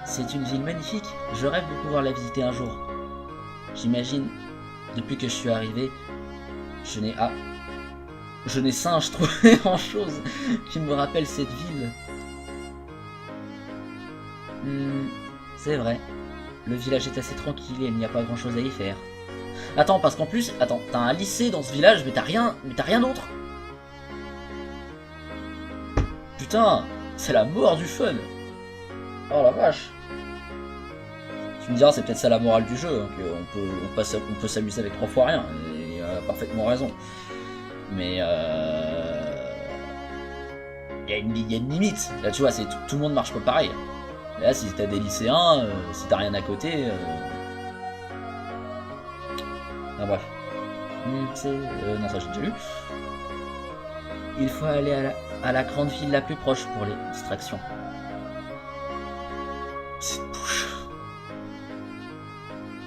C'est une ville magnifique. Je rêve de pouvoir la visiter un jour. J'imagine, depuis que je suis arrivé, je n'ai singe trouvé en chose qui me rappelle cette ville. C'est vrai. Le village est assez tranquille et il n'y a pas grand chose à y faire. Attends, parce qu'en plus, attends, t'as un lycée dans ce village, mais t'as rien d'autre. Putain, c'est la mort du fun. Oh la vache. Tu me diras, c'est peut-être ça la morale du jeu, hein, qu'on peut s'amuser avec 3 fois rien, et parfaitement raison. Mais il y a une limite. Là, tu vois, tout le monde marche pas pareil. Et là, si t'as des lycéens, si t'as rien à côté... Ah bref. Non, ça j'ai déjà lu. Il faut aller à la grande ville la plus proche pour les distractions. Cette bouche.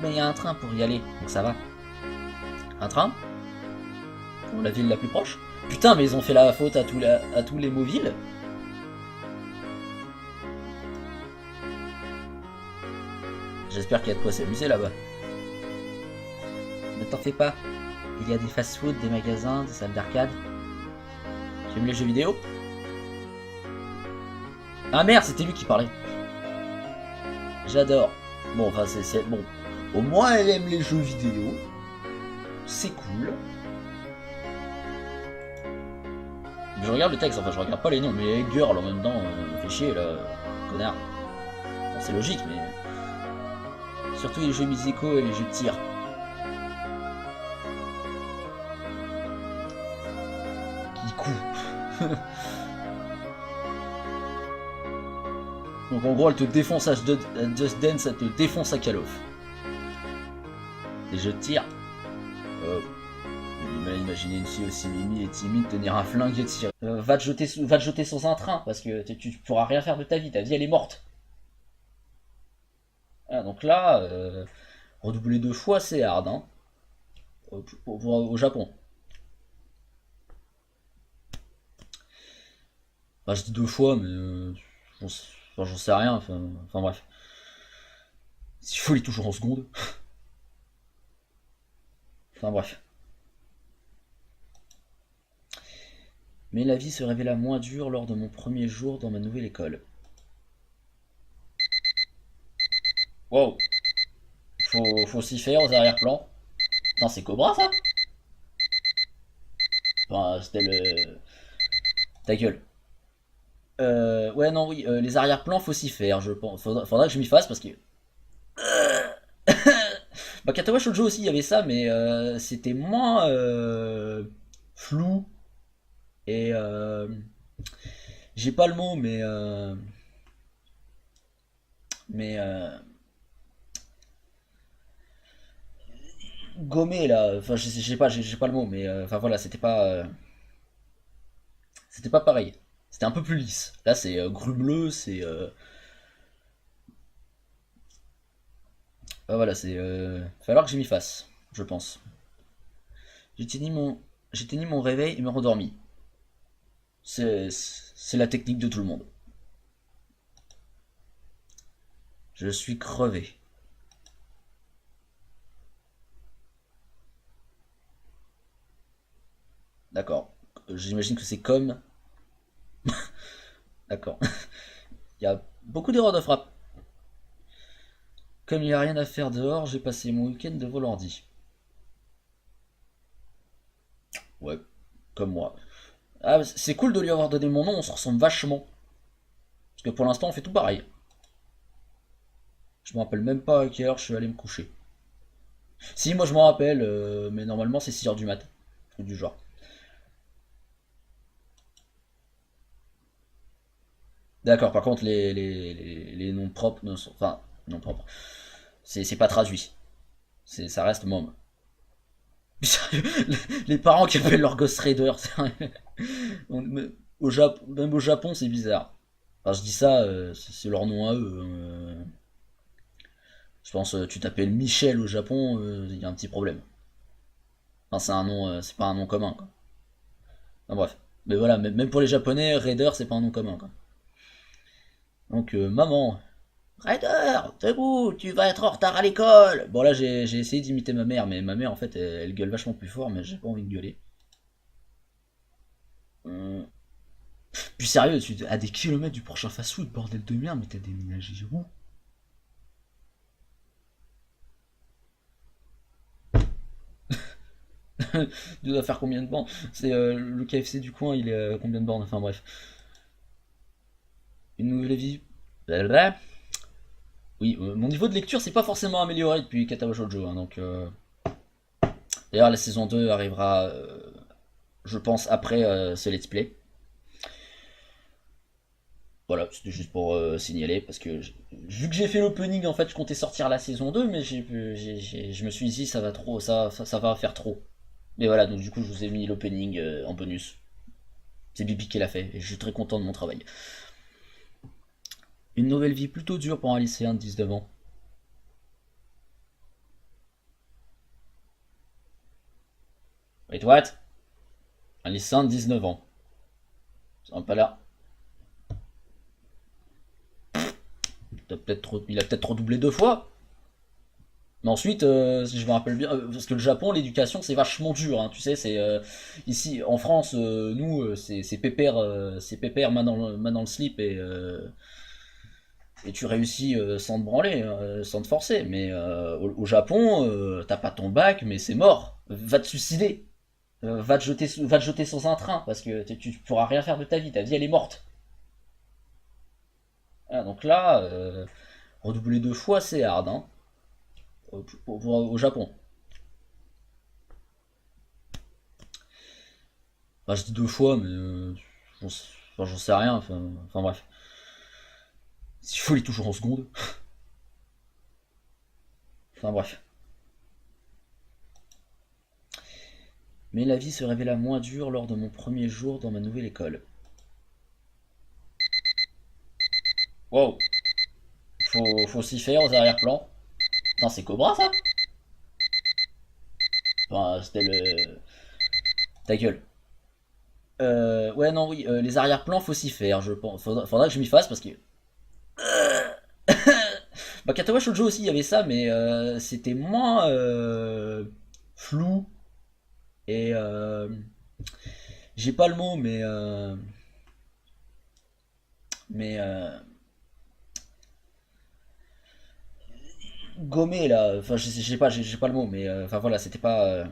Mais il y a un train pour y aller, donc ça va. Un train? Pour la ville la plus proche? Putain, mais ils ont fait la faute à tous les mots-villes. J'espère qu'il y a de quoi s'amuser là-bas. Ne t'en fais pas. Il y a des fast-food, des magasins, des salles d'arcade. Tu aimes les jeux vidéo? Ah merde, c'était lui qui parlait. J'adore. Bon, enfin, c'est bon. Au moins, elle aime les jeux vidéo. C'est cool. Je regarde le texte, enfin, je regarde pas les noms, mais girl en même temps, fait chier là, connard. Bon, c'est logique, mais. Surtout les jeux musicaux et les jeux de tir. Donc en gros elle te défonce à Just Dance, elle te défonce à Call of. Les jeux de tir. Imaginez une fille aussi mimi et timide tenir un flingue et tirer. Va te jeter sans un train parce que tu pourras rien faire de ta vie elle est morte. Ah, donc là, redoubler 2 fois c'est hard hein. Au Japon. Bah, je dis 2 fois, mais j'en sais rien. Enfin bref. S'il faut, il est toujours en seconde. Enfin bref. Mais la vie se révéla moins dure lors de mon premier jour dans ma nouvelle école. Wow. Faut s'y faire aux arrière-plans. Putain, c'est Cobra ça? Enfin, c'était le... Ta gueule. Ouais, non, oui, les arrière-plans, faut s'y faire, je pense. Faudra que je m'y fasse parce que. Bah, Katawa Shoujo aussi, il y avait ça, mais c'était moins flou. Et. J'ai pas le mot, mais. Mais. Gommé, là. Enfin, je sais pas, j'ai pas le mot, mais. Enfin, voilà, c'était pas. C'était pas pareil. C'était un peu plus lisse. Là, c'est grumeleux, c'est. Ah, voilà, c'est. Falloir que je m'y fasse, je pense. J'éteignis mon réveil et me rendormis. C'est la technique de tout le monde. Je suis crevé. D'accord. J'imagine que c'est comme. D'accord. Il y a beaucoup d'erreurs de frappe. Comme il n'y a rien à faire dehors, j'ai passé mon week-end devant l'ordi. Ouais, comme moi. Ah, c'est cool de lui avoir donné mon nom, on se ressemble vachement. Parce que pour l'instant, on fait tout pareil. Je me rappelle même pas à quelle heure je suis allé me coucher. Si, moi je m'en rappelle, mais normalement c'est 6 heures du mat. Truc du genre. D'accord, par contre les noms propres ne sont. Enfin, noms propres. C'est pas traduit. Ça reste môme. Les parents qui appellent leur gosse Raider, même au Japon, c'est bizarre. Enfin, je dis ça, c'est leur nom à eux. Je pense, tu t'appelles Michel au Japon, il y a un petit problème. Enfin, c'est un nom, c'est pas un nom commun, quoi. Enfin, bref. Mais voilà, même pour les Japonais, Raider, c'est pas un nom commun, quoi. Donc, maman, Raider, debout, tu vas être en retard à l'école. Bon, là, j'ai essayé d'imiter ma mère, mais ma mère, en fait, elle gueule vachement plus fort, mais j'ai pas envie de gueuler. Hum. Puis sérieux, tu à des kilomètres du prochain fast-food, bordel de merde, mais t'as déménagé où? Tu dois faire combien de bornes? C'est le KFC du coin, il est à combien de bornes? Enfin bref. Une nouvelle vie. Blablabla. Oui, mon niveau de lecture s'est pas forcément amélioré depuis Katawa Shoujo, hein, donc. D'ailleurs, la saison 2 arrivera, je pense, après ce let's play. Voilà, c'était juste pour signaler, parce que vu que j'ai fait l'opening, en fait, je comptais sortir la saison 2, mais je me suis dit, ça va trop, ça va faire trop. Mais voilà, donc du coup, je vous ai mis l'opening en bonus. C'est Bibi qui l'a fait, et je suis très content de mon travail. Une nouvelle vie plutôt dure pour un lycéen de 19 ans. Wait, what? Un lycéen de 19 ans. Ça va pas là. Il a peut-être redoublé 2 fois. Mais ensuite, si je me rappelle bien, parce que le Japon, l'éducation, c'est vachement dur, hein, tu sais, c'est ici en France, nous, c'est pépère, main dans le slip et tu réussis sans te branler, sans te forcer. Mais au Japon, t'as pas ton bac, mais c'est mort. Va te suicider. Va te jeter sans un train parce que tu pourras rien faire de ta vie. Ta vie elle est morte. Ah, donc là, redoubler 2 fois, c'est hard, hein, au Japon. Enfin, je dis 2 fois, mais j'en sais rien. Enfin, bref. S'il faut, il est toujours en seconde. Enfin bref. Mais la vie se révéla moins dure lors de mon premier jour dans ma nouvelle école. Wow, faut s'y faire aux arrière-plans. Putain, c'est Cobra ça? Enfin, c'était le. Ta gueule. Ouais, non, oui, les arrière-plans, faut s'y faire, je pense. Faudra que je m'y fasse parce que. Bah, Katawa Shoujo aussi, il y avait ça, mais c'était moins flou et. J'ai pas le mot, mais gommé là. Enfin, je sais pas, j'ai pas le mot, mais enfin voilà, c'était pas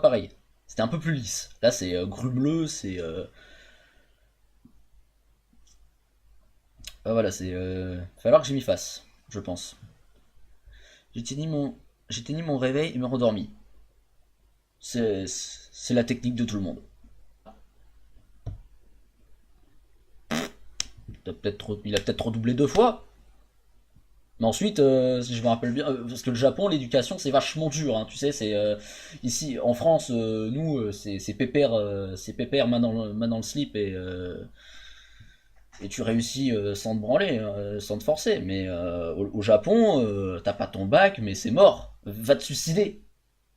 pareil. C'était un peu plus lisse. Là, c'est grumeleux, c'est. Ah, voilà, c'est. Falloir que je m'y fasse, je pense. J'éteignais mon, j'éteignis mon réveil et me rendormis. C'est la technique de tout le monde. Il a peut-être redoublé 2 fois. Mais ensuite, si je me rappelle bien, parce que le Japon, l'éducation, c'est vachement dur, hein, tu sais, c'est ici en France, nous, c'est pépère, main dans le slip et tu réussis sans te branler, sans te forcer. Mais au Japon, t'as pas ton bac, mais c'est mort. Va te suicider.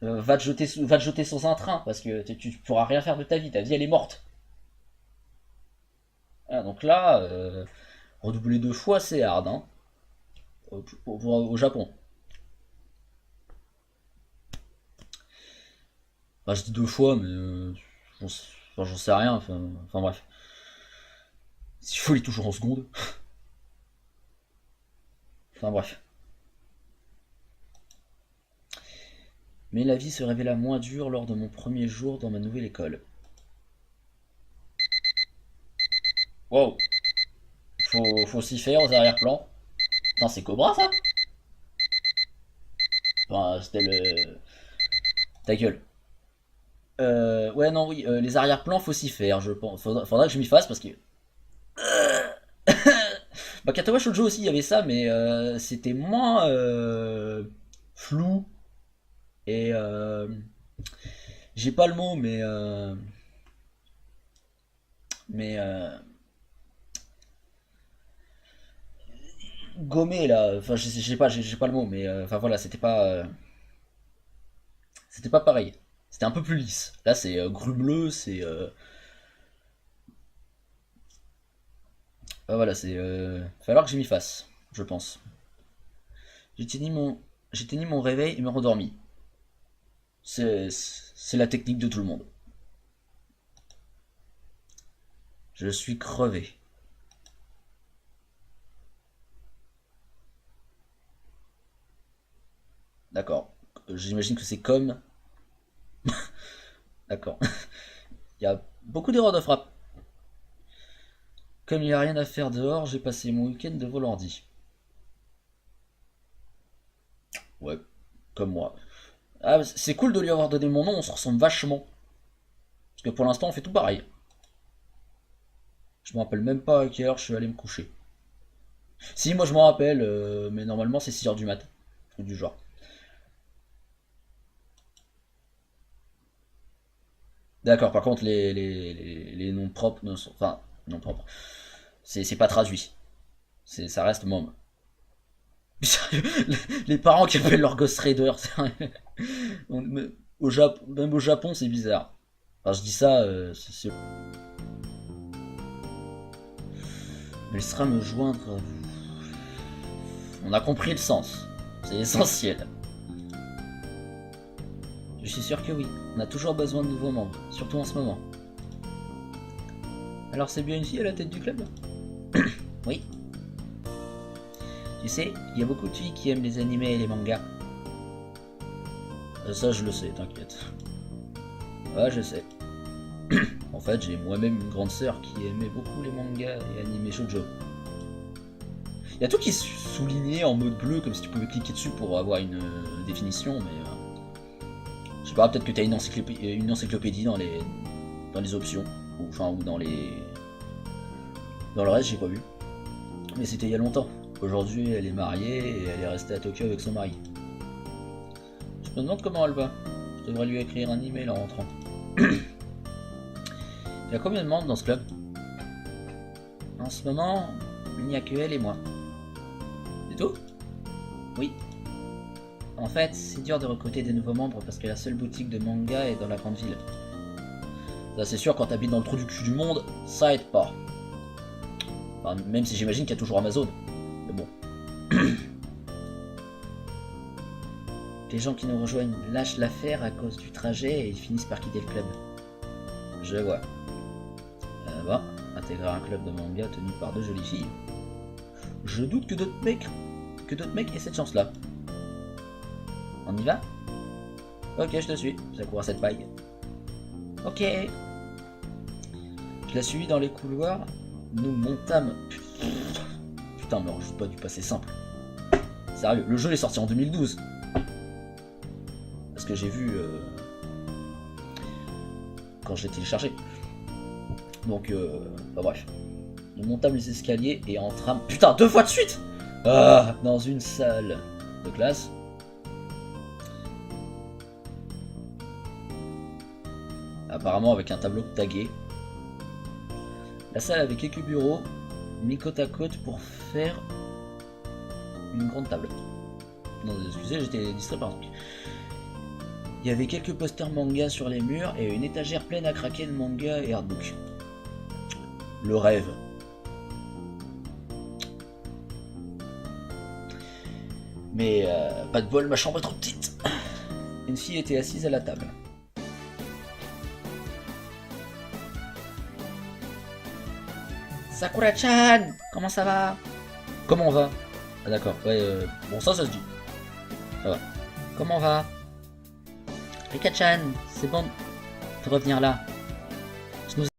Va te jeter sans un train parce que tu pourras rien faire de ta vie. Ta vie elle est morte. Ah, donc là, redoubler 2 fois, c'est hard, hein, au Japon. Enfin, je dis 2 fois, mais j'en sais rien. Enfin, bref. S'il faut, il est toujours en seconde. Enfin bref. Mais la vie se révéla moins dure lors de mon premier jour dans ma nouvelle école. Wow, faut s'y faire aux arrière-plans. Putain, c'est Cobra ça? Enfin, c'était le... Ta gueule. Ouais, non, oui, les arrière-plans, faut s'y faire, je pense. Faudra que je m'y fasse parce que... Bah, Katawa Shoujo aussi, il y avait ça, mais c'était moins flou. Et... j'ai pas le mot, mais... mais... gommé, là. Enfin, je sais pas, j'ai pas le mot, mais... enfin, voilà, c'était pas pareil. C'était un peu plus lisse. Là, c'est grumeleux, c'est... ah, voilà, c'est... falloir que je m'y fasse, je pense. J'éteignais mon... j'éteignis mon réveil et me rendormis. C'est la technique de tout le monde. Je suis crevé. D'accord. J'imagine que c'est comme... D'accord. Il y a beaucoup d'erreurs de frappe. Comme il n'y a rien à faire dehors, j'ai passé mon week-end devant l'ordi. Ouais, comme moi. Ah, c'est cool de lui avoir donné mon nom, on se ressemble vachement. Parce que pour l'instant, on fait tout pareil. Je me rappelle même pas à quelle heure je suis allé me coucher. Si, moi je m'en rappelle, mais normalement c'est 6 heures du mat. Ou du genre. D'accord, par contre, les noms propres ne sont. Enfin, noms propres. C'est pas traduit. Ça reste môme. Sérieux, les parents qui appellent leur gosse Raider, sérieux. Même au Japon, c'est bizarre. Enfin, je dis ça, mais il sera me joindre à vous. On a compris le sens. C'est essentiel. Je suis sûr que oui. On a toujours besoin de nouveaux membres, surtout en ce moment. Alors c'est bien une fille à la tête du club? Oui. Tu sais, il y a beaucoup de filles qui aiment les animés et les mangas. Ça je le sais, t'inquiète. Ouais, je sais. En fait, j'ai moi-même une grande sœur qui aimait beaucoup les mangas et animés shoujo. Il y a tout qui est souligné en mode bleu, comme si tu pouvais cliquer dessus pour avoir une définition, mais... je sais pas, peut-être que t'as une encyclopédie dans les options, ou dans les... Dans le reste, j'ai pas vu. Mais c'était il y a longtemps. Aujourd'hui, elle est mariée et elle est restée à Tokyo avec son mari. Je me demande comment elle va. Je devrais lui écrire un email en rentrant. Il y a combien de membres dans ce club? En ce moment, il n'y a que elle et moi. C'est tout? Oui. En fait, c'est dur de recruter des nouveaux membres parce que la seule boutique de manga est dans la grande ville. Ça, c'est sûr, quand t'habites dans le trou du cul du monde, ça aide pas. Enfin, même si j'imagine qu'il y a toujours Amazon. Mais bon. Les gens qui nous rejoignent lâchent l'affaire à cause du trajet et ils finissent par quitter le club. Je vois. Bon, intégrer un club de manga tenu par deux jolies filles. Je doute que d'autres mecs aient cette chance-là. On y va? Ok, je te suis. Ça court à cette paille. Ok. Je la suis dans les couloirs. Nous montâmes. Putain, mais rajoute pas du passé simple. Sérieux, le jeu est sorti en 2012. Parce que j'ai vu quand je l'ai téléchargé. Donc, bah bref. Nous montâmes les escaliers et entrâmes. Putain, 2 fois de suite! Ah, dans une salle de classe. Apparemment avec un tableau tagué. La salle avait quelques bureaux mis côte à côte pour faire une grande table. Non, excusez, j'étais distrait par un truc. Il y avait quelques posters manga sur les murs et une étagère pleine à craquer de manga et artbooks. Le rêve. Mais pas de bol, ma chambre est trop petite. Une fille était assise à la table. Sakura-chan, comment ça va? Comment on va? Ah d'accord, ouais, bon ça se dit. Ça va. Comment va? Rika-chan, c'est bon de revenir là.